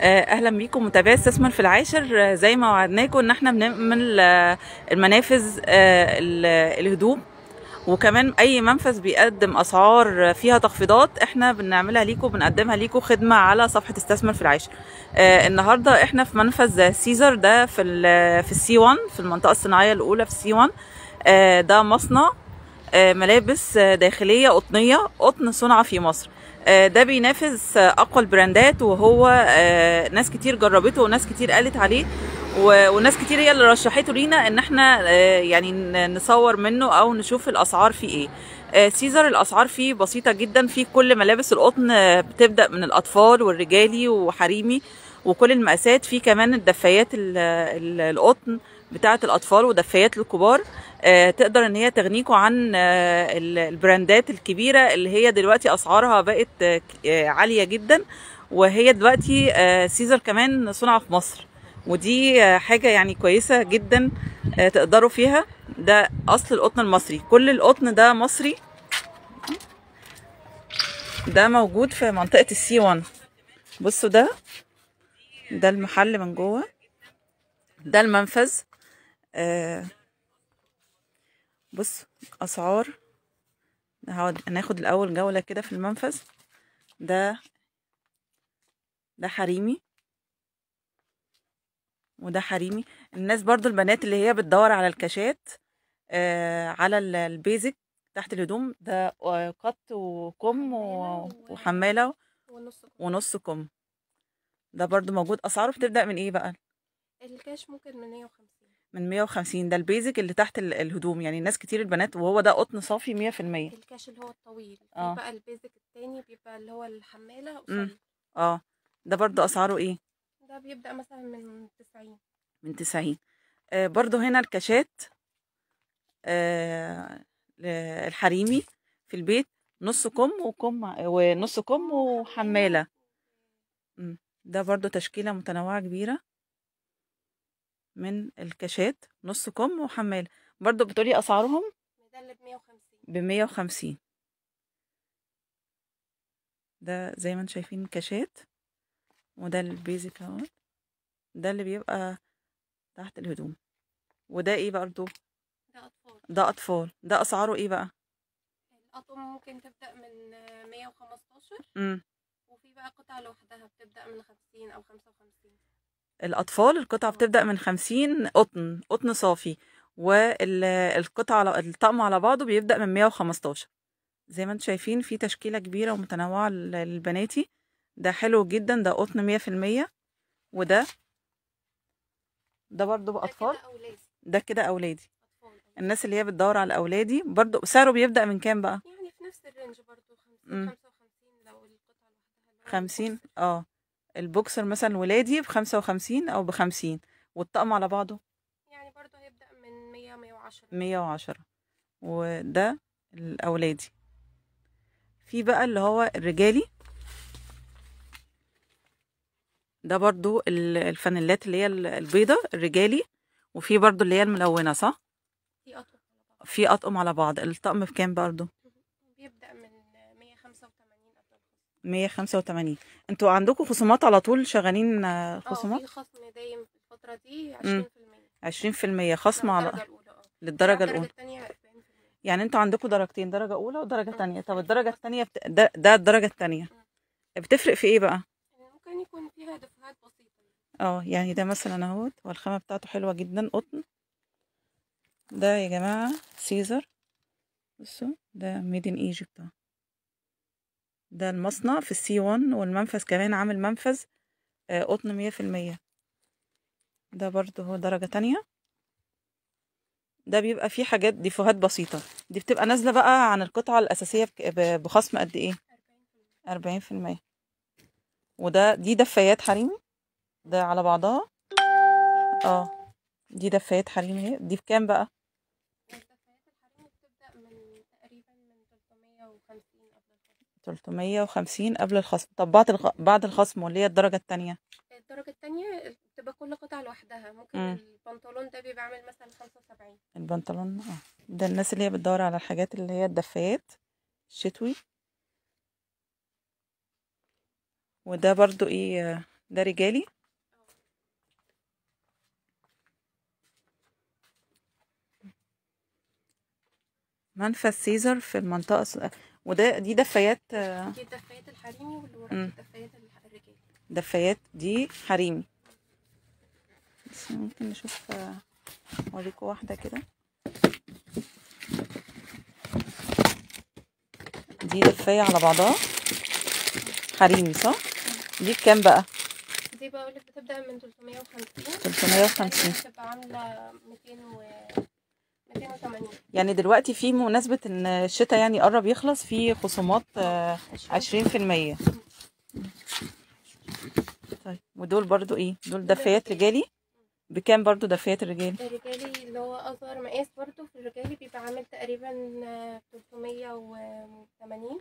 اهلا بيكم متابعي استثمر في العاشر. زي ما وعدناكم ان احنا بنعمل المنافذ، الهدوم، وكمان اي منفذ بيقدم اسعار فيها تخفيضات احنا بنعملها ليكم، بنقدمها ليكم خدمه على صفحه استثمر في العاشر. النهارده احنا في منفذ سيزر، ده في السي 1، في المنطقه الصناعيه الاولى في السي 1. ده مصنع ملابس داخلية قطنية، قطن صنع في مصر. ده بينافس أقوى البراندات، وهو ناس كتير جربته وناس كتير قالت عليه، وناس كتير هي اللي رشحته لينا ان احنا يعني نصور منه او نشوف الاسعار فيه ايه. سيزر الاسعار فيه بسيطة جدا، فيه كل ملابس القطن، بتبدأ من الاطفال والرجالي وحريمي وكل المقاسات. فيه كمان الدفايات القطن بتاعة الأطفال ودفايات للكبار. تقدر ان هي تغنيكوا عن البراندات الكبيرة اللي هي دلوقتي أسعارها بقت عالية جدا. وهي دلوقتي سيزر كمان صنع في مصر، ودي حاجة يعني كويسة جدا تقدروا فيها. ده أصل القطن المصري، كل القطن ده مصري. ده موجود في منطقة السي 1. بصوا، ده المحل من جوه، ده المنفذ. بص أسعار. هناخد الأول جولة كده في المنفذ. ده حريمي، وده حريمي. الناس برضو البنات اللي هي بتدور على الكاشات، على البيزك تحت الهدوم، ده قط وكم وحمالة ونص كم. ده برضو موجود. أسعاره بتبدأ من ايه بقى؟ الكاش ممكن من 150. من 150. ده البيزك اللي تحت الهدوم، يعني ناس كتير البنات، وهو ده قطن صافي 100%. الكاش اللي هو الطويل، في اه. بقى البيزك التاني بيبقى اللي هو الحمالة قصير. اه. ده برضو أسعاره ايه؟ ده بيبدأ مثلا من 90. من 90. برضو هنا الكاشات، آه الحريمي في البيت، نص كم وكم ونص كم وحمالة. ده برضو تشكيلة متنوعة كبيرة من الكاشات، نص كم وحمالة. برضو بتقولي أسعارهم ده اللي ب150. ب150. ده زي ما انتم شايفين كاشات، وده البيزك اهو، ده اللي بيبقى تحت الهدوم. وده ايه برضو؟ ده أطفال. ده أطفال. ده أسعاره ايه بقى؟ الأطقم ممكن تبدأ من 115. امم وفي بقى قطعة لوحدها بتبدأ من 50 أو 55. الأطفال القطعة بتبدأ من 50، قطن صافي. والقطعة الطقم على بعضه بيبدأ من 115. زي ما انتم شايفين في تشكيلة كبيرة ومتنوعة للبناتي. ده حلو جدا، ده قطن 100%. وده برضه ده بأطفال. كده أولادي. ده كده أولادي. أطفال. الناس اللي هي بتدور على الأولادي برضه سعره بيبدأ من كام بقى؟ يعني في نفس الرينج برضو 50 امم 55 لو القطعة لوحدها اللي هو 50. البوكسر. البوكسر مثلا ولادي ب55 أو ب50، والطقم على بعضه يعني برضو هيبدأ من 100 110. 110. وده الأولادي. في بقى اللي هو الرجالي، ده برضو الفانيلات اللي هي البيضة الرجالي. وفي برضو اللي هي الملونة، صح؟ في أطقم على بعض. في أطقم على بعض. الطقم بكام برضو؟ بيبدأ من 185 قبل الخصم. 185. انتوا عندكم خصومات على طول شغالين؟ خصومات. في خصم دايم في الفترة دي امم 20%. 20% خصم لو على الدرجة الأولى وفي على للدرجة الدرجة الأولى. التانية 40%. يعني انتوا عندكم درجتين، درجة أولى ودرجة تانية. طب في الدرجة خصم. التانية ده الدرجة التانية بتفرق في ايه بقى؟ ممكن يكون فيها دفعات بسيطة. يعني ده مثلا اهوت، والخامة بتاعته حلوة جدا، قطن. ده يا جماعة سيزر. بصوا، ده ميد ان ايجيبت. ده المصنع في السي 1، والمنفذ كمان عامل منفذ قطن 100%. ده برضو هو درجة تانية. ده بيبقى فيه حاجات ديفوهات بسيطة، دي بتبقى نازلة بقى عن القطعة الأساسية بخصم قد ايه؟ 40%. 40%. دي دفايات حريمي، ده على بعضها. اه دي دفايات حريمي اهي. دي بكام بقى؟ الدفعات الحريمي بتبدأ من تقريبا من 350 قبل الخصم. 350 قبل الخصم. طب بعد الخصم، واللي هي الدرجة التانية؟ الدرجة التانية بتبقى كل قطعة لوحدها. ممكن امم البنطلون ده بيبقى عامل مثلا 75. البنطلون. ده الناس اللي هي بتدور على الحاجات اللي هي الدفايات الشتوي. وده برضو ايه، ده رجالي. منفذ سيزر في المنطقة دي دفايات. دي الدفايات الحريمي، واللي وراك الدفايات الرجالي. دفايات دي حريمي. بس ممكن نشوف اوريكم واحدة كده. دي دفاية على بعضها حريمي صح؟ دي بكام بقى؟ دي بقولك بتبدأ من 350. 350 بتبقى عاملة 280. يعني دلوقتي في مناسبة ان الشتاء يعني قرب يخلص، في خصومات 20%. طيب ودول برضو ايه؟ دول دفايات رجالي بكام برضو دفايات الرجالي؟ الرجالي اللي هو أصغر مقاس برضو في الرجالي بيبقى عامل تقريبا 380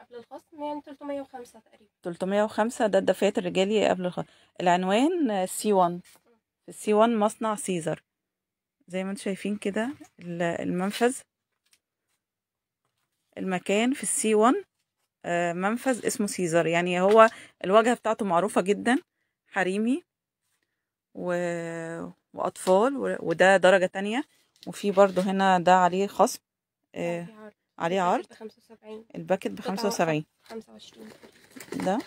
قبل الخصم، يعني 305 تقريبا. 305 ده الدفايات الرجالي قبل الخصم. العنوان C1 في C1 مصنع سيزر زي ما انتم شايفين كده. المنفذ، المكان في C1 منفذ اسمه سيزر، يعني هو الواجهة بتاعته معروفة جدا، حريمي وأطفال، وده درجة تانية. وفي برضو هنا ده عليه خصم، عليه عرض. الباكت ب75. 25. ده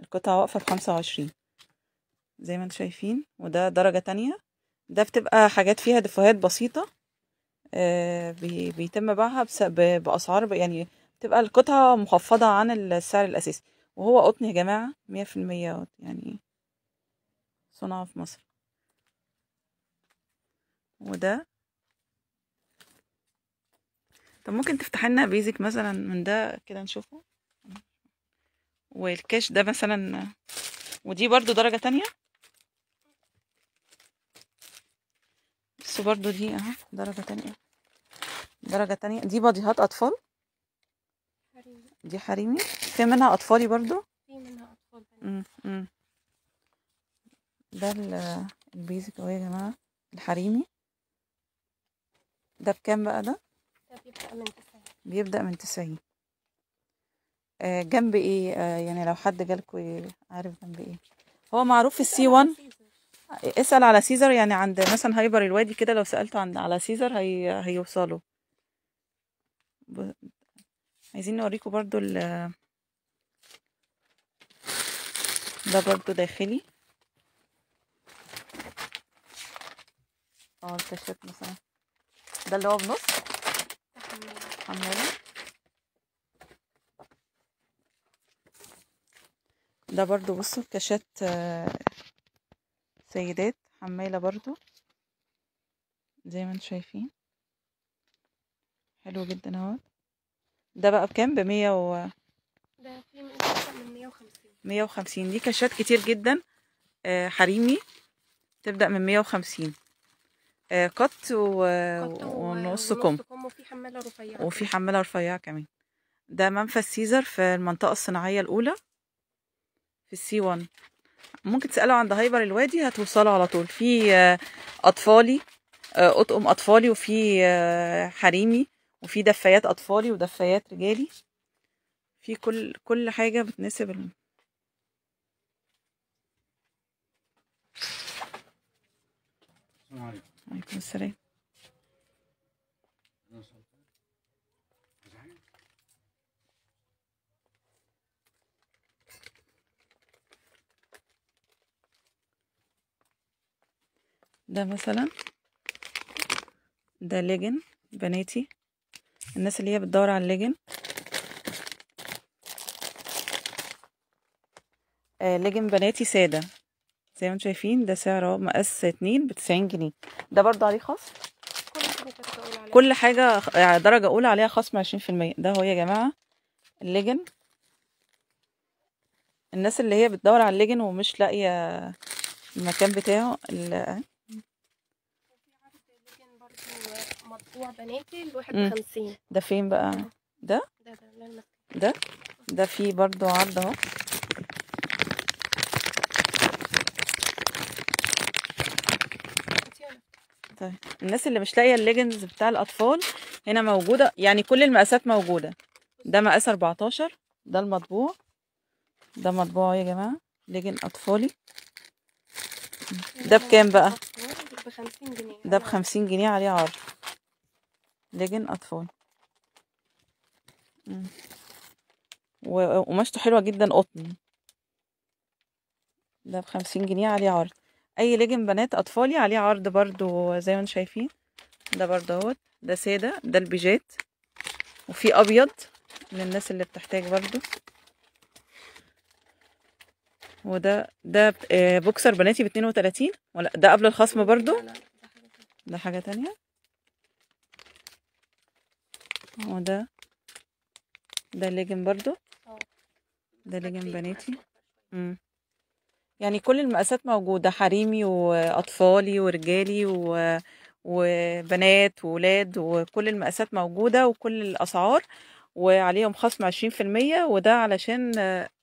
القطعة واقفة ب25 زي ما انتم شايفين. وده درجة تانية، ده بتبقى حاجات فيها دفوهات بسيطة، بيتم بيعها بأسعار يعني بتبقى القطعة مخفضة عن السعر الأساسي. وهو قطن يا جماعة 100%، يعني صنع في مصر. وده طب ممكن تفتح لنا بيزك مثلا من ده كده نشوفه. والكاش ده مثلا، ودي برضو درجة تانية، بس برضو دي اهو درجة تانية. درجة تانية دي باديهات أطفال. حريمي. دي حريمي. في منها أطفالي برضو. في منها أطفال. ده البيزك اهو يا جماعة الحريمي. ده بكام بقى ده؟ ده بيبدأ من 90. بيبدأ من 90. جنب ايه؟ يعني لو حد جالكوا عارف جنب ايه؟ هو معروف في C1. اسأل على سيزر، يعني عند مثلا هايبر الوادي كده، لو سألته على سيزر هيوصلوا. عايزين نوريكم برضو ده برضو داخلي. الكاشات مثلا ده اللي هو بنص حمالة. ده برضو بصوا كاشات سيدات حمالة برضو زي ما انتم شايفين، حلو جدا اهو. ده بقى بكام؟ ب100 ده في من 150. 150. دي كاشات كتير جدا حريمي، تبدأ من 150. قط ونص كم. وفي حمالة رفيعة. وفي حمالة رفيعة كمان. ده منفذ سيزر في المنطقة الصناعية الأولى في C1. ممكن تسألوا عند هايبر الوادي هتوصلوا على طول. في أطفالي، أطقم أطفالي، وفي حريمي، وفي دفايات أطفالي ودفايات رجالي، في كل حاجة بتناسب عليكم السلام. ده مثلا ده ليجن بناتي، الناس اللي هي بتدور على الليجن. ليجن بناتي سادة زي ما انتم شايفين. ده سعره مقاس 2 ب90 جنيه. ده برضو عليه خصم. كل حاجة درجة أولى عليها خصم 20%. ده هو يا جماعة الليجن. الناس اللي هي بتدور على الليجن ومش لاقية المكان بتاعه مطبوع بناتي ال51. ده فين بقى؟ ده فيه برضو عرض اهو. طيب الناس اللي مش لاقيه الليجنز بتاع الاطفال هنا موجوده، يعني كل المقاسات موجوده. ده مقاس 14. ده المطبوع، ده مطبوع يا جماعه. ليجن اطفالي. ده بكام بقى؟ ب50 جنيه. ده ب50 جنيه عليه عرض. ليجن اطفال. وقماشته حلوة جدا، قطن. ده ب50 جنيه عليه عرض. اي ليجن بنات اطفالي عليه عرض برضو زي ما انتم شايفين. ده برضو اهوت. ده سادة، ده البيجات، وفي ابيض للناس اللي بتحتاج برضو. وده بوكسر بناتي ب32، ولا ده قبل الخصم برضو؟ لا ده حاجة تانية. وده ليجن برضو. ده ليجن بناتي. يعني كل المقاسات موجودة، حريمي وأطفالي ورجالي وبنات وولاد، وكل المقاسات موجودة وكل الأسعار، وعليهم خصم 20%. وده علشان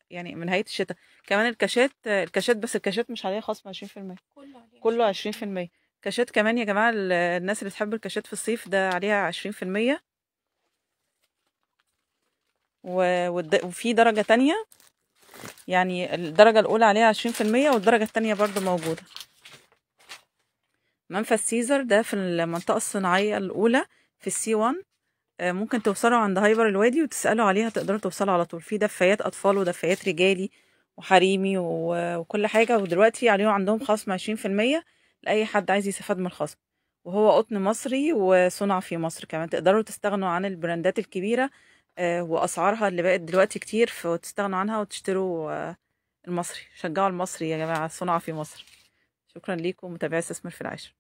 يعني من نهاية الشتاء. كمان الكاشات بس الكاشات مش عليها خصم 20%، كله 20%. كاشات كمان يا جماعة، الناس اللي تحب الكاشات في الصيف ده عليها 20%. وفي درجة تانية، يعني الدرجة الأولى عليها 20%، والدرجة التانية برضو موجودة. منفذ سيزر ده في المنطقة الصناعية الأولى في السي 1. ممكن توصلوا عند هايبر الوادي وتسألوا عليها، تقدروا توصلوا على طول. في دفايات أطفال ودفايات رجالي وحريمي وكل حاجة. ودلوقتي عليهم عندهم خصم 20% لأي حد عايز يستفاد من الخصم. وهو قطن مصري وصنع في مصر كمان. تقدروا تستغنوا عن البراندات الكبيرة وأسعارها اللي بقت دلوقتي كتير، فتستغنوا عنها وتشتروا المصري. شجعوا المصري يا جماعة، صنع في مصر. شكرا ليكم، متابعي استثمر في العاشر.